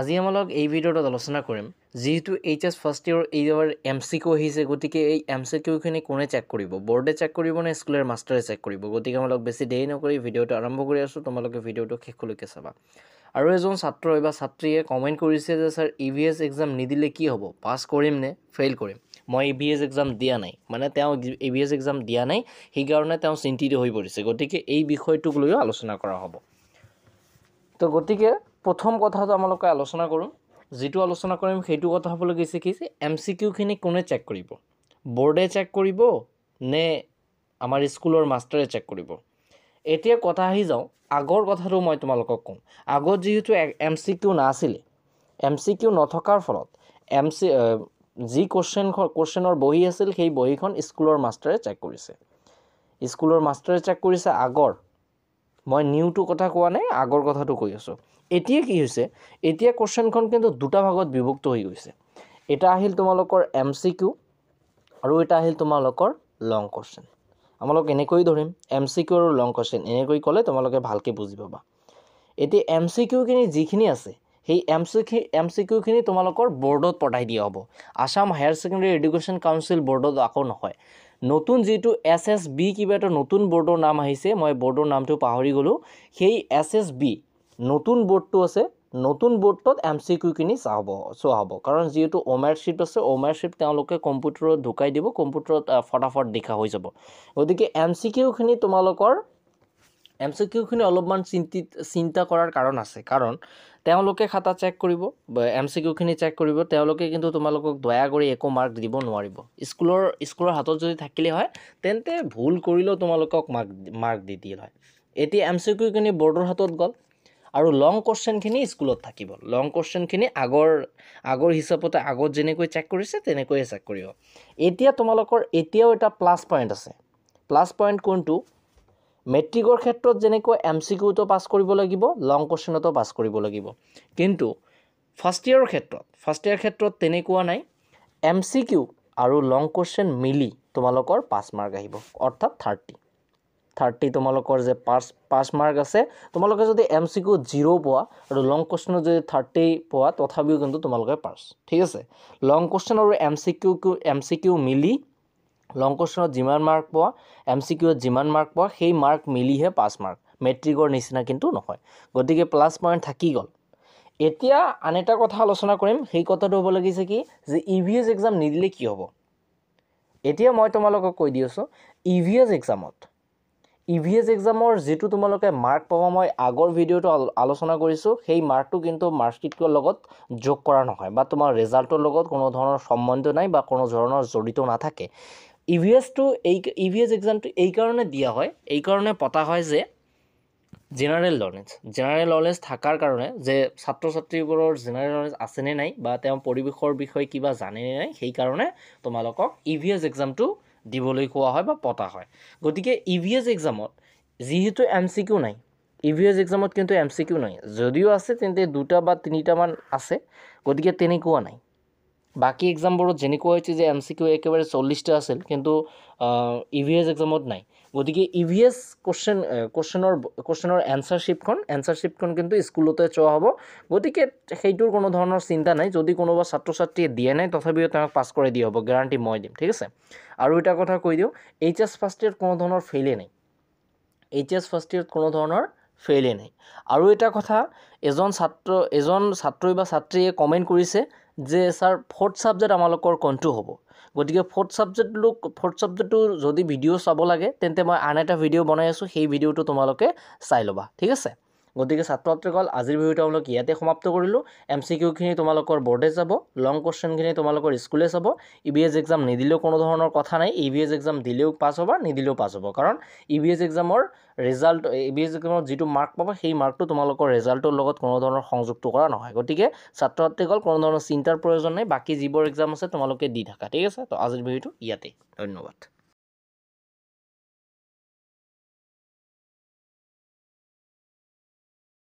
আজি আমালোক এই ভিডিঅ'টোত আলোচনা কৰিম যেহেতু এইচএস ফাৰ্ষ্ট ইয়াৰ এইবাৰ এমসিকিউ আহিছে গতিকে এই এমসিকিউখিনি কোনে চেক কৰিব বৰ্ডে চেক কৰিব নে স্কুলৰ মাষ্টাৰে চেক কৰিব গতিকে আমালোক বেছি দেৰি নকৰি ভিডিঅ'টো আৰম্ভ কৰি আছো তোমালোকে ভিডিঅ'টো শেষলৈকে চাবা আৰু এজন ছাত্ৰ বা ছাত্ৰীয়ে কমেন্ট কৰিছে যে স্যাৰ ইভিএস এক্সাম নিদিলে কি হ'ব পাস কৰিম নে ফেইল কৰিম মই ইভিএস এক্সাম দিয়া নাই মানে তেওঁ ইভিএস এক্সাম দিয়া নাই সেই কাৰণে তেওঁ চিন্তিত হৈ পৰিছে গতিকে এই বিষয়টোক লৈ আলোচনা কৰা হ'ব তো গতিকে প্ৰথম কথাটো আমালোকে আলোচনা কৰোঁ যেটো আলোচনা কৰিম সেইটো কথা হ'বলৈ গৈছে কি এমসিকিউখিনি কোনে চেক কৰিব বৰ্ডে চেক কৰিব নে আমাৰ স্কুলৰ মাষ্টাৰে চেক কৰিব এতিয়া কথা আহি যাওঁ আগৰ কথাটো মই তোমালোকক কম আগত যেহেতু এমসিকিউ নাছিল এমসিকিউ নথকাৰ ফলত যি কোশ্চেনৰ বহি আছিল সেই বহিখন স্কুলৰ মাষ্টাৰে চেক কৰিছে স্কুলৰ মাষ্টাৰে চেক কৰিছে আগৰ মই নিউটো কথা কোৱা নাই আগৰ কথাটো কৈ আছো এতিয়া কি হৈছে এতিয়া কোশ্চেনখন কিন্তু দুটা ভাগত বিভক্ত হৈ গৈছে এটা আহিল তোমালোকৰ এমসিকিউ আৰু এটা আহিল তোমালোকৰ লং কোশ্চেন আমালোক এনেকৈ ধৰিম এমসিকিউ আৰু লং কোশ্চেন এনেকৈ ক'লে তোমালোকে ভালকে বুজি পাবা এতিয়া এমসিকিউ খিনি যিখিনি আছে সেই এমসিকিউ খিনি তোমালোকৰ বৰ্ডত পঠাই দিয়া হ'ব Assam higher secondary education council বৰ্ডত আকৌ নহয় নতুন যেটো এসএসবি কিবা এটা নতুন বৰ্ডৰ নাম আহিছে মই বৰ্ডৰ নামটো পাহৰি গলো সেই এসএসবি নতুন বৰ্ডটো আছে নতুন বৰ্ডত এমসিকিউ কিনি চোৱা হ'ব কাৰণ যেটো ওমাৰশিপ আছে ওমাৰশিপ তেওঁলোকে কম্পিউটাৰত ঢুকাই দিব কম্পিউটাৰত ফটাফট দেখা হৈ যাব গতিকে এমসিকিউ খিনি তোমালোকৰ এমসিকিউ খিনি অলপমান চিন্তা কৰাৰ কাৰণ আছে কাৰণ তেওঁলোকে খাতা চেক কৰিব এমসিকিউ খিনি চেক কৰিব তেওঁলোকে কিন্তু তোমালোকক দয়া কৰি একো মাৰ্ক দিব নোৱাৰিব স্কুলৰ হাতত যদি থাকিলে হয় তেন্তে ভুল কৰিলেও তোমালোকক মাৰ্ক দি দিল হয় এতিয়া এমসিকিউ খিনি বৰ্ডৰ হাতত গল আৰু লং কোশ্চেন খিনি স্কুলত থাকিব লং কোশ্চেন খিনি আগৰ হিচাপতে আগত যেনেকৈ চেক কৰিছে তেনেকৈ চেক কৰিব এতিয়া তোমালোকৰ এতিয়াও এটা প্লাস পইণ্ট আছে প্লাস পইণ্ট কোনটো মেট্ৰিকৰ ক্ষেত্ৰত যেনেকৈ এমসিকিউটো পাস কৰিব লাগিব লং কোশ্চেনটো পাস কৰিব লাগিব কিন্তু ফাৰ্ষ্ট ইয়াৰ ক্ষেত্ৰত তেনেকুৱা নাই এমসিকিউ আৰু লং কোশ্চেন মিলি তোমালোকৰ 5 মাৰ্ক আহিব অৰ্থাৎ 30 তোমালোকৰ যে 5 মাৰ্ক আছে তোমালোকে যদি এমসিকিউ 0 পোৱা আৰু লং কোশ্চেনত যদি 30 পোৱা তথাপিও কিন্তু তোমালোকে পাস ঠিক আছে লং কোশ্চেন আৰু এমসিকিউ মিলি লং কোশ্চেনত যিমান মাৰ্ক পোৱা এমসিকিউত যিমান মাৰ্ক পোৱা সেই মাৰ্ক মিলিহে 5 মাৰ্ক মেট্ৰিকৰ নিচিনা কিন্তু নহয় গতিকে প্লাস পইণ্ট থাকি গল এতিয়া আনেটা কথা আলোচনা কৰিম সেই কথাটো হ'ব লাগিছে কি যে ইভিএস এক্সাম নিদিলে কি হ'ব এতিয়া মই তোমালোকক কৈ দিছো ইভিএস এক্সামৰ যেটো তোমালোকে মাৰ্ক পাবা মই আগৰ ভিডিঅটো আলোচনা কৰিছো সেই মাৰ্কটো কিন্তু মাৰ্কশিটৰ লগত যোগ কৰা নহয় বা তোমাৰ ৰিজাল্টৰ লগত কোনো ধৰণৰ সম্বন্ধ নাই বা কোনো ধৰণৰ জড়িত নাথাকে ইভিএস এক্সামটো এই কাৰণে দিয়া হয় এই কাৰণে পতা হয় যে জেনাৰেল নলেজ থাকাৰ কাৰণে যে ছাত্ৰ-ছাত্ৰীবোৰৰ জেনাৰেল নলেজ আছে নে নাই বা তেওঁ পৰিবেশৰ বিষয়ে কিবা জানে নে নাই সেই কাৰণে তোমালোকক ইভিএস এক্সামটো দিবলৈ কোৱা হয় বা পতা হয় গতিকে ইভিএস এক্সামত যেহেতু এমসিকিউ নাই ইভিএস এক্সামত কিন্তু এমসিকিউ নাই যদিও আছে তেন্তে দুটা বা তিনিটা মান আছে গতিকে তেনেকুৱা নাই বাকি এক্সামবোৰত যেনেকুৱা হৈছে যে এমসিকিউ একেবাৰে 40টা আছিল কিন্তু ইভিএস এক্সামত নাই গতিকে ইভিএস কোশ্চেনৰ এনসাৰশিপখন কিন্তু স্কুলতে চোৱা হ'ব গতিকে সেইটোৰ কোনো ধৰণৰ চিন্তা নাই যদি কোনোবা ছাত্ৰ-ছাত্ৰীয়ে দিয়ে নাই তথাপিও তেওঁক পাস কৰি দিয়া হ'ব গ্যাৰান্টি মই দিম ঠিক আছে আৰু এটা কথা কৈ দিও এইচএস ফাৰ্ষ্ট ইয়াৰত কোনো ধৰণৰ ফেইলে নাই আৰু এটা কথা এজন ছাত্ৰই বা ছাত্ৰীয়ে কমেন্ট কৰিছে যে স্যাৰ ফৰ্থ সাবজেক্ট আমালোকৰ কোনটো হ'ব গতিকে ফৰ্থ সাবজেক্টটো যদি ভিডিও চাব লাগে তেন্তে মই আন এটা ভিডিও বনাই আছো সেই ভিডিওটো তোমালোকে চাই লবা ঠিক আছে গতিকে ছাত্ৰ-ছাত্ৰীসকল আজিৰ ভিডিওটো আমালোক ইয়াতে সমাপ্ত কৰিলো এমসিকিউ খিনি তোমালোকৰ বৰ্ডে যাব লং কোশ্চেন খিনি তোমালোকৰ স্কুলে চাব ইভিএস এক্সাম নিদিলেও কোনো ধৰণৰ কথা নাই ইভিএস এক্সাম দিলেও পাস হ'ব নিদিলেও পাস হ'ব কাৰণ ইভিএস এক্সামৰ যেটো মাৰ্ক পাবা সেই মাৰ্কটো তোমালোকৰ ৰিজাল্টৰ লগত কোনো ধৰণৰ সংযুক্ত কৰা নহয় গতিকে ছাত্ৰ-ছাত্ৰীসকল কোনো ধৰণৰ চিন্তাৰ প্ৰয়োজন নাই বাকি যিবোৰ এক্সাম আছে তোমালোকে দি থাকা ঠিক আছে তো আজিৰ ভিডিওটো ইয়াতে ধন্যবাদ